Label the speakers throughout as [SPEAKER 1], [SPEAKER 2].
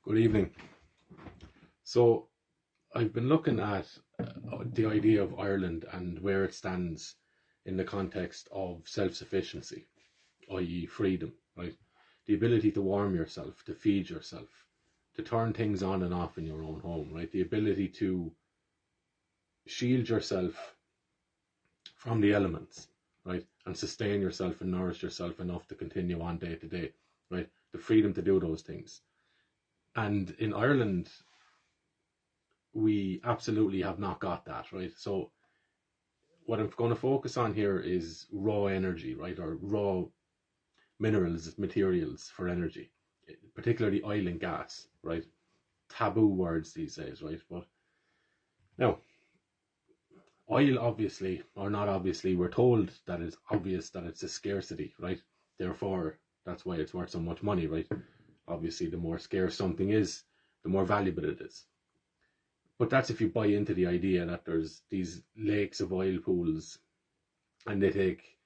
[SPEAKER 1] Good evening. So I've been looking at the idea of Ireland and where it stands in the context of self-sufficiency, i.e. freedom, right? The ability to warm yourself, to feed yourself, to turn things on and off in your own home, right? The ability to shield yourself from the elements, right? And sustain yourself and nourish yourself enough to continue on day to day, right? The freedom to do those things. And in Ireland, we absolutely have not got that, right? So what I'm going to focus on here is raw energy, right? Or raw minerals, materials for energy, particularly oil and gas, right? Taboo words these days, right? But now, oil, obviously, or not obviously, we're told that it's obvious that it's a scarcity, right? Therefore, that's why it's worth so much money, right? Obviously, the more scarce something is, the more valuable it is. But that's if you buy into the idea that there's these lakes of oil pools and they take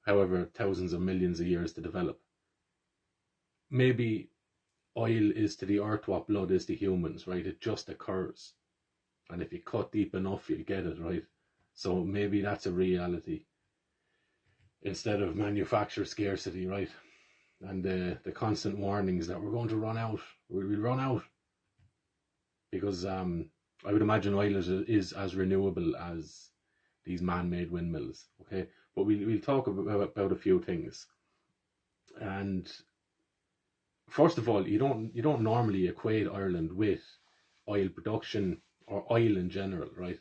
[SPEAKER 1] however thousands of millions of years to develop. Maybe oil is to the earth what blood is to humans, right? It just occurs. And if you cut deep enough, you'll get it, right? So maybe that's a reality instead of manufactured scarcity, right? And the constant warnings that we're going to run out, we'll run out. Because I would imagine oil is as renewable as these man-made windmills, okay? But we'll talk about a few things. And first of all, you don't normally equate Ireland with oil production or oil in general, right?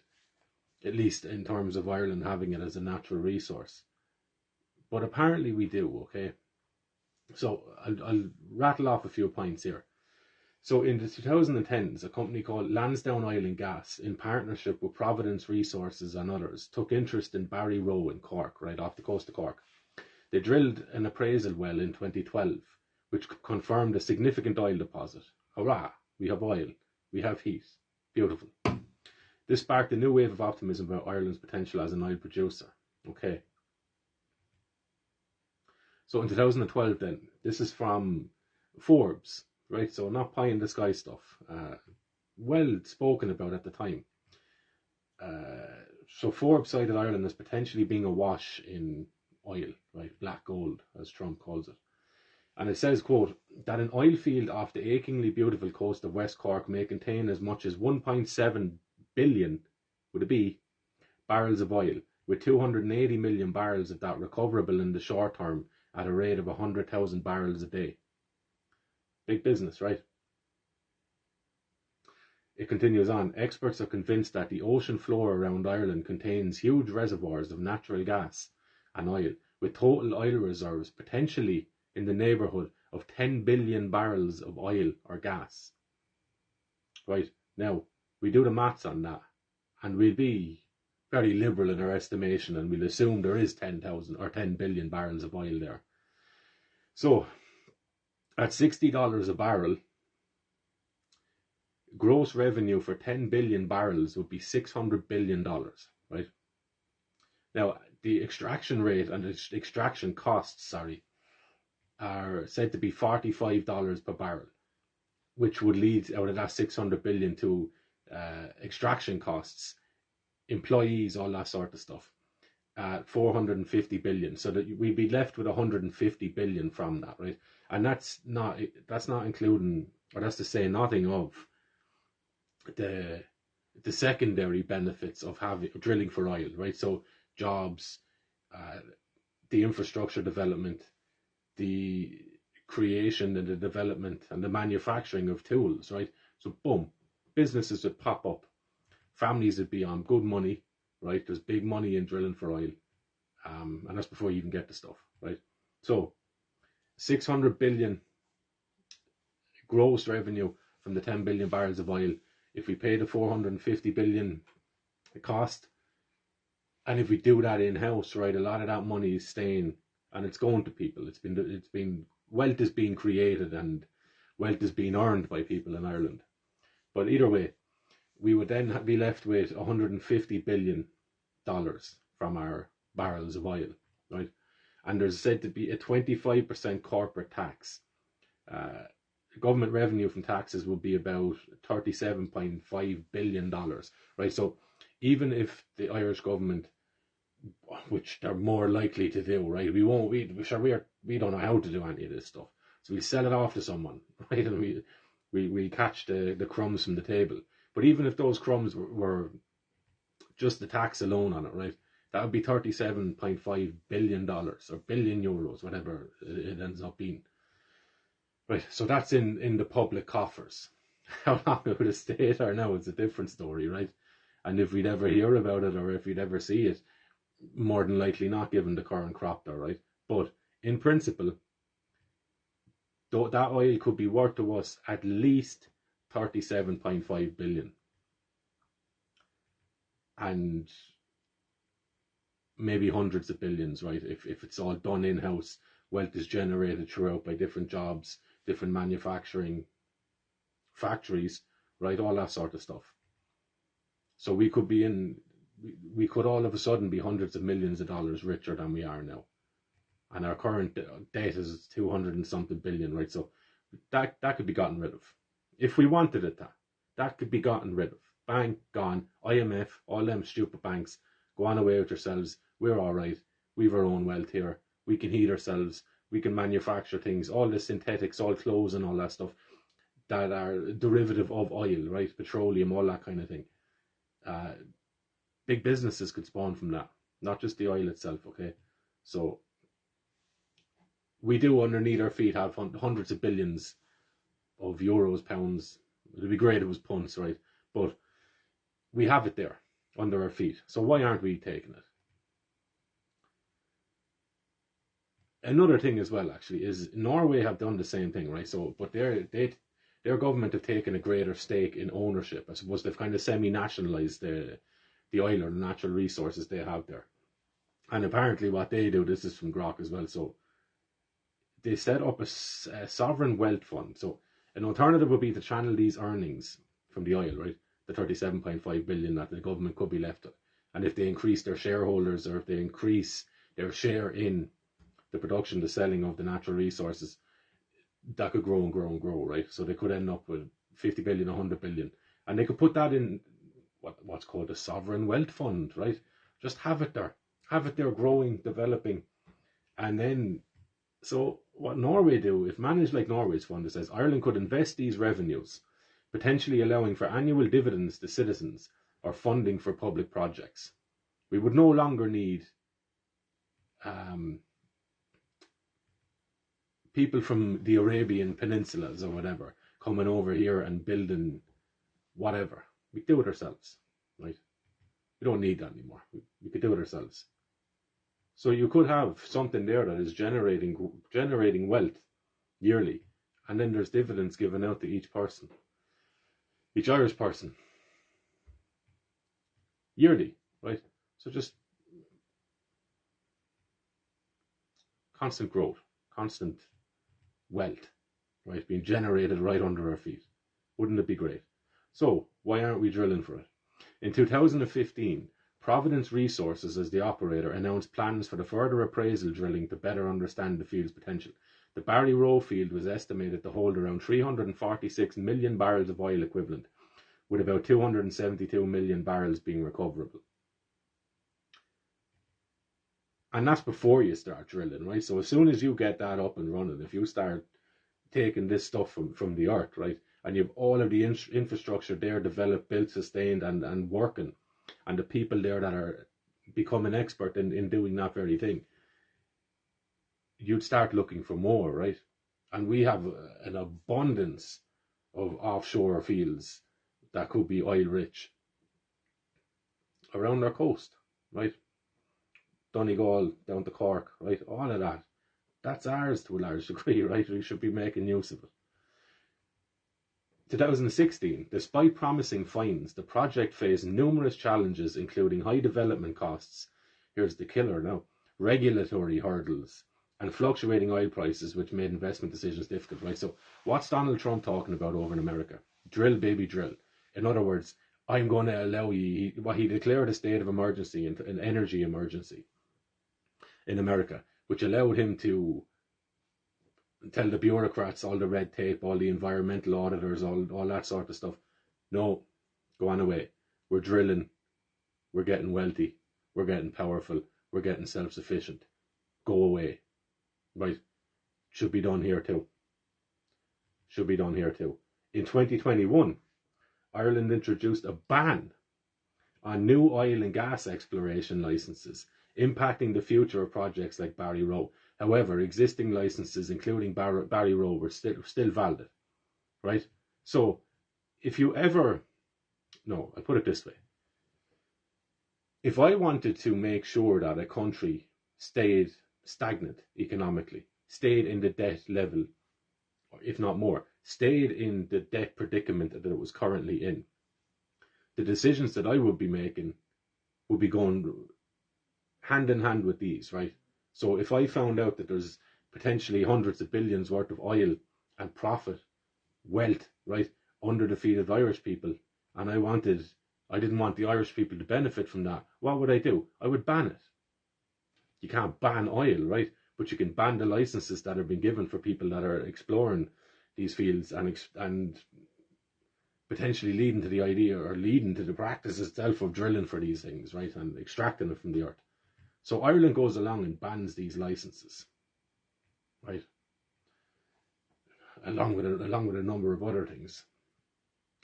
[SPEAKER 1] At least in terms of Ireland having it as a natural resource. But apparently we do, okay? So I'll rattle off a few points here. So in the 2010s, a company called Lansdowne Oil and Gas, in partnership with Providence Resources and others, took interest in Barry Row in Cork, right off the coast of Cork. They drilled an appraisal well in 2012, which confirmed a significant oil deposit. Hurrah! We have oil. We have heat. Beautiful. This sparked a new wave of optimism about Ireland's potential as an oil producer. Okay. So in 2012 then, this is from Forbes, right? So not pie in the sky stuff. Well spoken about at the time. So Forbes cited Ireland as potentially being awash in oil, right? Black gold, as Trump calls it. And it says, quote, that an oil field off the achingly beautiful coast of West Cork may contain as much as 1.7 billion, with a B, barrels of oil, with 280 million barrels of that recoverable in the short term at a rate of 100,000 barrels a day. Big business, right? It continues on. Experts are convinced that the ocean floor around Ireland contains huge reservoirs of natural gas and oil, with total oil reserves potentially in the neighbourhood of 10 billion barrels of oil or gas. Right, now, we do the maths on that, and we'll be very liberal in our estimation, and we'll assume there is 10,000 or 10 billion barrels of oil there. So, at $60 a barrel, gross revenue for 10 billion barrels would be $600 billion, right? Now, the extraction rate and the extraction costs, are said to be $45 per barrel, which would lead out of that 600 billion to extraction costs, employees, all that sort of stuff, 450 billion. So that we'd be left with 150 billion from that, right? And that's not including, or that's to say nothing of the secondary benefits of drilling for oil, right? So jobs, the infrastructure development, the creation and the development and the manufacturing of tools, right? So boom, businesses would pop up, families would be on good money, right? There's big money in drilling for oil, and that's before you even get the stuff, right? So 600 billion gross revenue from the 10 billion barrels of oil. If we pay the 450 billion cost, and if we do that in-house, right, a lot of that money is staying and it's going to people. It's been wealth is being created and wealth is being earned by people in Ireland. But either way, we would then be left with $150 billion from our barrels of oil, right? And there's said to be a 25% corporate tax. government revenue from taxes would be about $37.5 billion, right? So even if the Irish government, which they're more likely to do, right? We don't know how to do any of this stuff. So we sell it off to someone, right? And we catch the crumbs from the table. But even if those crumbs were just the tax alone on it, right? That would be $37.5 billion or billion euros, whatever it ends up being. Right, so that's in the public coffers. How long it would have stayed there now is a different story, right? And if we'd ever hear about it or if we'd ever see it, more than likely not, given the current crop there, right? But in principle, that oil could be worth to us at least 37.5 billion. And maybe hundreds of billions, right? If it's all done in-house, wealth is generated throughout by different jobs, different manufacturing factories, right? All that sort of stuff. So we could all of a sudden be hundreds of millions of dollars richer than we are now. And our current debt is 200 and something billion, right? So that could be gotten rid of. If we wanted it, that could be gotten rid of. Bang, gone. IMF, all them stupid banks, go on away with yourselves. We're all right. We've our own wealth here. We can heat ourselves. We can manufacture things. All the synthetics, all clothes and all that stuff that are derivative of oil, right? Petroleum, all that kind of thing. Big businesses could spawn from that, not just the oil itself, okay? So we do underneath our feet have hundreds of billions of euros, pounds. It'd be great if it was punts, right? But we have it there under our feet. So why aren't we taking it? Another thing as well, actually, is Norway have done the same thing, right? So, but their government have taken a greater stake in ownership. I suppose they've kind of semi-nationalized the oil or the natural resources they have there. And apparently what they do, this is from Grok as well, so they set up a sovereign wealth fund. So an alternative would be to channel these earnings from the oil, right? The 37.5 billion that the government could be left with. And if they increase their shareholders, or if they increase their share in the production, the selling of the natural resources, that could grow and grow and grow, right? So they could end up with 50 billion, 100 billion. And they could put that in what's called a sovereign wealth fund, right? Just have it there. Have it there growing, developing. And then, so what Norway do, if managed like Norway's fund, it says Ireland could invest these revenues, potentially allowing for annual dividends to citizens or funding for public projects. We would no longer need people from the Arabian Peninsulas or whatever coming over here and building whatever. We do it ourselves, right? We don't need that anymore. We could do it ourselves. So you could have something there that is generating wealth yearly, and then there's dividends given out to each person, each Irish person, yearly, right? So just constant growth, constant wealth, right, being generated right under our feet. Wouldn't it be great? So why aren't we drilling for it? In 2015, Providence Resources, as the operator, announced plans for the further appraisal drilling to better understand the field's potential. The Barry Row field was estimated to hold around 346 million barrels of oil equivalent, with about 272 million barrels being recoverable. And that's before you start drilling, right? So as soon as you get that up and running, if you start taking this stuff from the earth, right, and you have all of the infrastructure there developed, built, sustained, and working, and the people there that are becoming expert in doing that very thing, you'd start looking for more, right? And we have an abundance of offshore fields that could be oil rich around our coast, right? Donegal down to Cork, right? All of that. That's ours to a large degree, right? We should be making use of it. 2016, despite promising finds, the project faced numerous challenges, including high development costs, here's the killer now, regulatory hurdles, and fluctuating oil prices, which made investment decisions difficult, right? So what's Donald Trump talking about over in America? Drill, baby, drill. In other words, I'm going to allow you, he declared a state of emergency, an energy emergency in America, which allowed him to tell the bureaucrats all the red tape, all the environmental auditors, all that sort of stuff. No, go on away. We're drilling, we're getting wealthy, we're getting powerful, we're getting self-sufficient. Go away. Right? Should be done here too. Should be done here too. In 2021, Ireland introduced a ban on new oil and gas exploration licenses, impacting the future of projects like Barry Rowe. However, existing licenses, including Barry Rowe, were still valid, right? So, if you ever, no, I put it this way. If I wanted to make sure that a country stayed stagnant economically, stayed in the debt level, if not more, stayed in the debt predicament that it was currently in, the decisions that I would be making would be going hand in hand with these, right? So if I found out that there's potentially hundreds of billions worth of oil and profit, wealth, right, under the feet of Irish people, and I didn't want the Irish people to benefit from that, what would I do? I would ban it. You can't ban oil, right? But you can ban the licenses that have been given for people that are exploring these fields and potentially leading to the idea or leading to the practice itself of drilling for these things, right, and extracting it from the earth. So Ireland goes along and bans these licenses, right, along with a number of other things.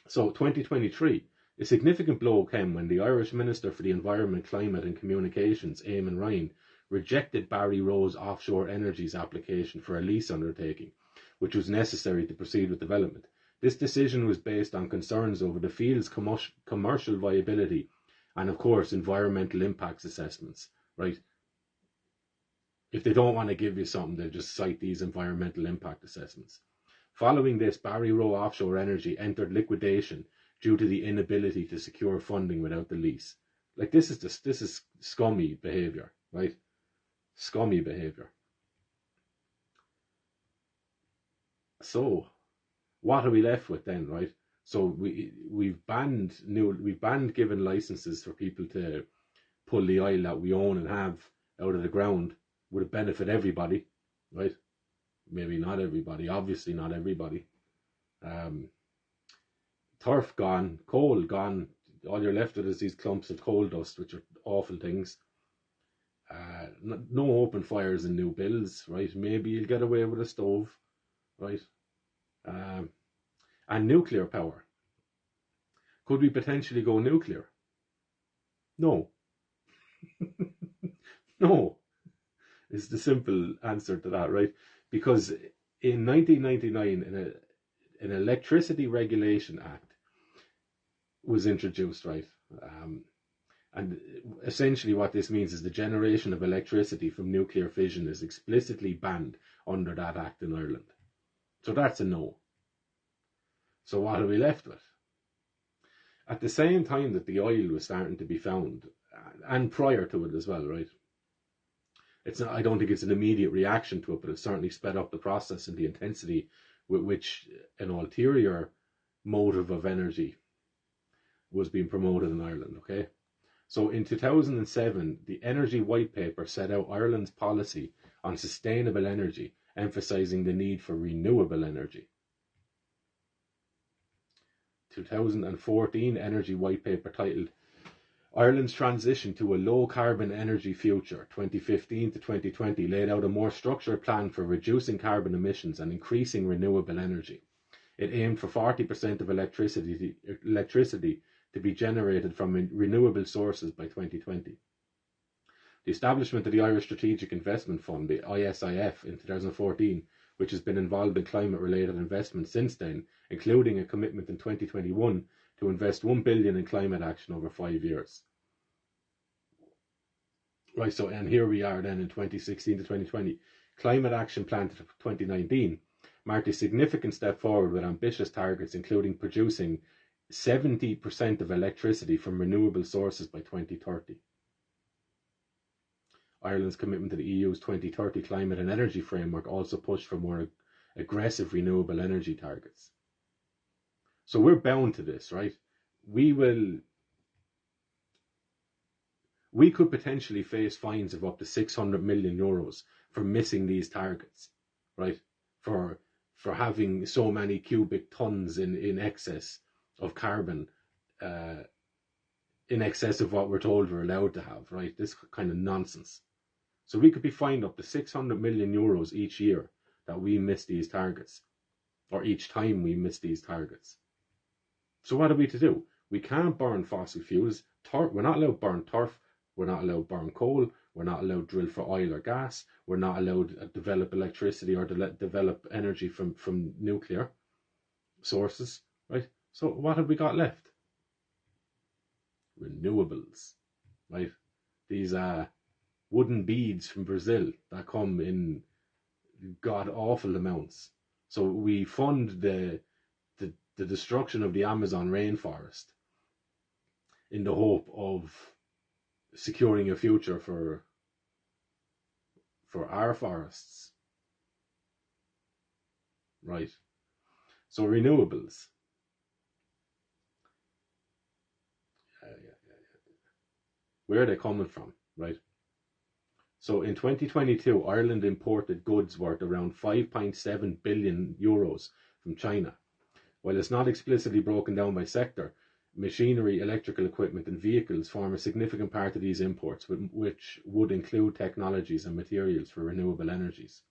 [SPEAKER 1] So 2023, a significant blow came when the Irish Minister for the Environment, Climate and Communications, Eamon Ryan, rejected Barry Rowe's Offshore Energies application for a lease undertaking, which was necessary to proceed with development. This decision was based on concerns over the field's commercial viability and, of course, environmental impacts assessments, right? If they don't want to give you something, they'll just cite these environmental impact assessments. Following this, Barry Rowe Offshore Energy entered liquidation due to the inability to secure funding without the lease. Like, this is scummy behaviour, right? Scummy behaviour. So, what are we left with then, right? So we've banned giving licenses for people to pull the oil that we own and have out of the ground. Would it benefit everybody, right? Maybe not everybody, obviously not everybody. Turf gone, coal gone, all you're left with is these clumps of coal dust, which are awful things. No open fires in new builds, right? Maybe you'll get away with a stove, right? And nuclear power. Could we potentially go nuclear? No. No, is the simple answer to that, right? Because in 1999, an Electricity Regulation Act was introduced, right? And essentially what this means is the generation of electricity from nuclear fission is explicitly banned under that act in Ireland. So that's a no. So what are we left with? At the same time that the oil was starting to be found, and prior to it as well, right? I don't think it's an immediate reaction to it, but it certainly sped up the process and the intensity with which an ulterior motive of energy was being promoted in Ireland, okay? So in 2007, the Energy White Paper set out Ireland's policy on sustainable energy, emphasising the need for renewable energy. 2014 Energy White Paper titled Ireland's Transition to a Low-Carbon Energy Future, 2015 to 2020, laid out a more structured plan for reducing carbon emissions and increasing renewable energy. It aimed for 40% of electricity to be generated from renewable sources by 2020. The establishment of the Irish Strategic Investment Fund, the ISIF, in 2014, which has been involved in climate-related investments since then, including a commitment in 2021 to invest $1 billion in climate action over 5 years. Right, so, and here we are then in 2016 to 2020. Climate Action Plan to 2019 marked a significant step forward with ambitious targets, including producing 70% of electricity from renewable sources by 2030. Ireland's commitment to the EU's 2030 climate and energy framework also pushed for more aggressive renewable energy targets. So we're bound to this, right? We could potentially face fines of up to 600 million euros for missing these targets, right? for having so many cubic tons in excess of carbon, in excess of what we're told we're allowed to have, right? This kind of nonsense. So we could be fined up to 600 million euros each year that we miss these targets, or each time we miss these targets. So what are we to do? We can't burn fossil fuels. We're not allowed to burn turf. We're not allowed to burn coal. We're not allowed to drill for oil or gas. We're not allowed to develop electricity or develop energy from nuclear sources, right? So what have we got left? Renewables, right? These wooden beads from Brazil that come in god awful amounts. So we fund the destruction of the Amazon rainforest in the hope of securing a future for our forests, right? So renewables. Where are they coming from, right? So in 2022, Ireland imported goods worth around 5.7 billion euros from China. While it's not explicitly broken down by sector, machinery, electrical equipment and vehicles form a significant part of these imports, which would include technologies and materials for renewable energies.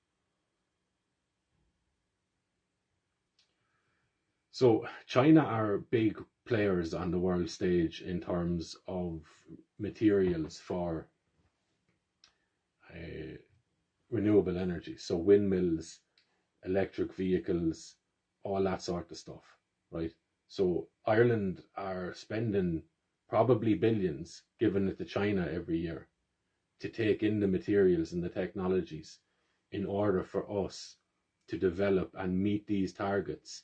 [SPEAKER 1] So China are big players on the world stage in terms of materials for renewable energy. So windmills, electric vehicles, all that sort of stuff, right? So Ireland are spending probably billions, giving it to China every year to take in the materials and the technologies in order for us to develop and meet these targets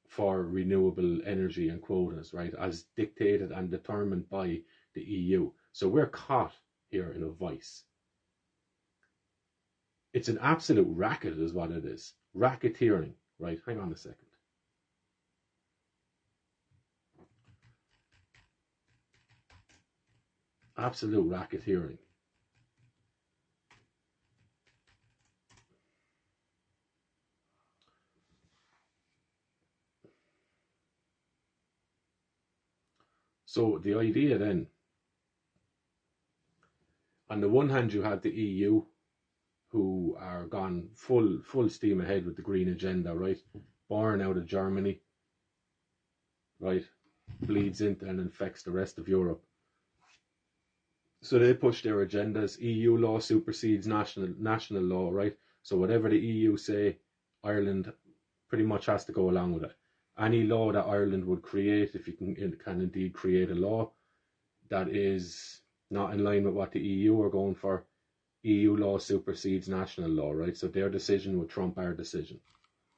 [SPEAKER 1] for renewable energy and quotas, right, as dictated and determined by the EU. So we're caught here in a vice. It's an absolute racket is what it is. Racketeering, right? Hang on a second. Absolute racketeering. So the idea then, on the one hand, you have the EU, who are gone full steam ahead with the green agenda, right? Born out of Germany, right? Bleeds into and infects the rest of Europe. So they push their agendas. EU law supersedes national law, right? So whatever the EU say, Ireland pretty much has to go along with it. Any law that Ireland would create, if you can indeed create a law that is not in line with what the EU are going for, EU law supersedes national law, right? So their decision would trump our decision.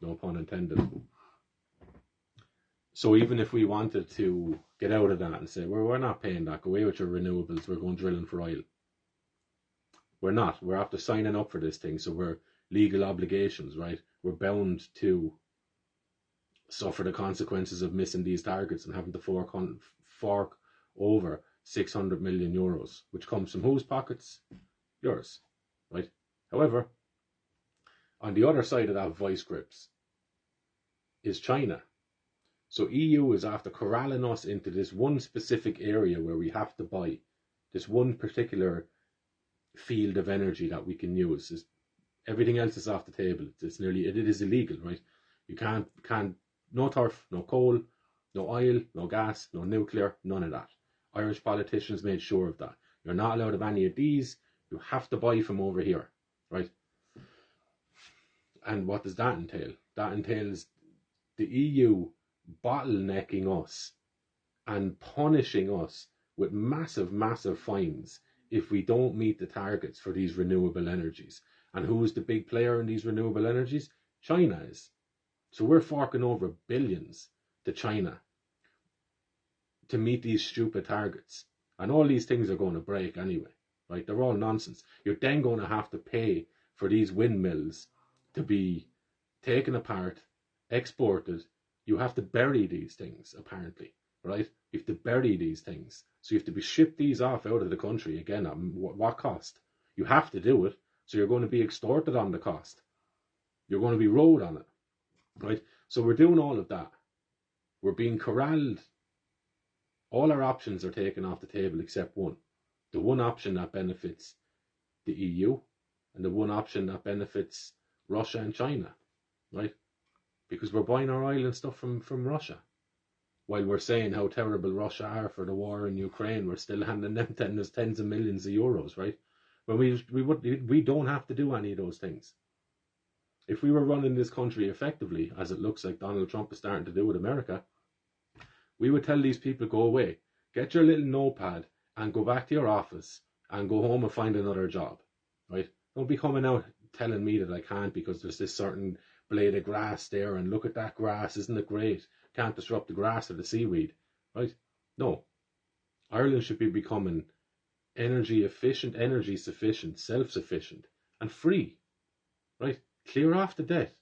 [SPEAKER 1] No pun intended. So even if we wanted to get out of that and say, well, we're not paying that, go away with your renewables, we're going drilling for oil. We're not. We're after signing up for this thing, so we're legal obligations, right? We're bound to suffer the consequences of missing these targets and having to fork over 600 million euros, which comes from whose pockets? Yours, right? However, on the other side of that vice grips is China. So EU is after corralling us into this one specific area where we have to buy this one particular field of energy that we can use. Everything else is off the table. It is illegal, right? You can't no turf, no coal, no oil, no gas, no nuclear, none of that. Irish politicians made sure of that. You're not allowed to have any of these. You have to buy from over here, right? And what does that entail? That entails the EU bottlenecking us and punishing us with massive fines if we don't meet the targets for these renewable energies. And who is the big player in these renewable energies? China is. So we're forking over billions to China to meet these stupid targets. And all these things are going to break anyway, right? They're all nonsense. You're then going to have to pay for these windmills to be taken apart, exported. You have to bury these things, apparently, right? You have to bury these things. So you have to be shipped these off out of the country, again, at what cost? You have to do it, so you're going to be extorted on the cost. You're going to be rode on it, right? So we're doing all of that. We're being corralled. All our options are taken off the table except one. The one option that benefits the EU and the one option that benefits Russia and China, right? Because we're buying our oil and stuff from Russia. While we're saying how terrible Russia are for the war in Ukraine, we're still handing them tens of millions of euros, right? When we don't have to do any of those things. If we were running this country effectively, as it looks like Donald Trump is starting to do with America, we would tell these people, go away, get your little notepad and go back to your office and go home and find another job, right? Don't be coming out telling me that I can't because there's this certain blade of grass there and look at that grass, isn't it great? Can't disrupt the grass or the seaweed, right? No. Ireland should be becoming energy efficient, energy sufficient, self-sufficient and free, right? Clear off the debt.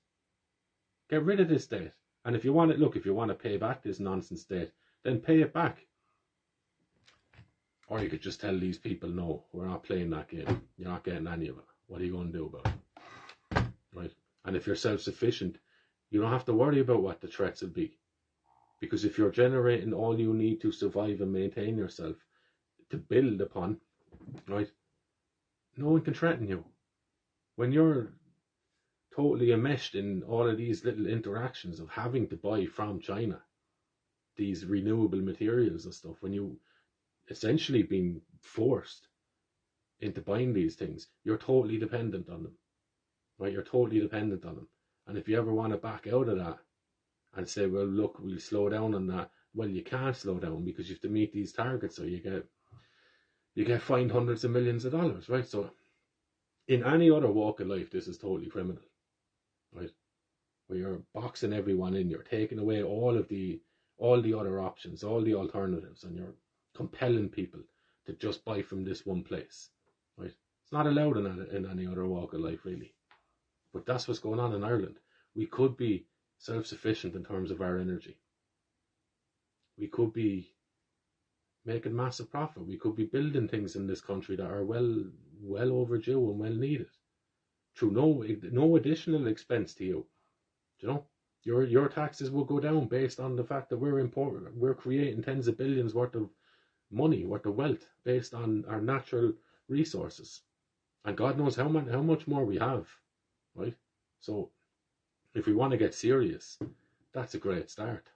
[SPEAKER 1] Get rid of this debt. And if you want to pay back this nonsense debt, then pay it back. Or you could just tell these people, no, we're not playing that game. You're not getting any of it. What are you going to do about it? Right? And if you're self-sufficient, you don't have to worry about what the threats will be. Because if you're generating all you need to survive and maintain yourself, to build upon, right, no one can threaten you. When you're totally enmeshed in all of these little interactions of having to buy from China these renewable materials and stuff, when you essentially being forced into buying these things, you're totally dependent on them, right? You're totally dependent on them. And if you ever want to back out of that and say, well, look, we'll slow down on that, well, you can't slow down because you have to meet these targets, so you get fined hundreds of millions of dollars, right? So in any other walk of life, this is totally criminal, right? Where you're boxing everyone in, you're taking away all the other options, all the alternatives, and you're compelling people to just buy from this one place, right? It's not allowed in any other walk of life, really. But that's what's going on in Ireland. We could be self-sufficient in terms of our energy. We could be making massive profit. We could be building things in this country that are well overdue and well needed, through no additional expense to you. You know, your taxes will go down based on the fact that we're creating tens of billions worth of money, worth of wealth, based on our natural resources, and God knows how much more we have, right? So if we want to get serious, that's a great start.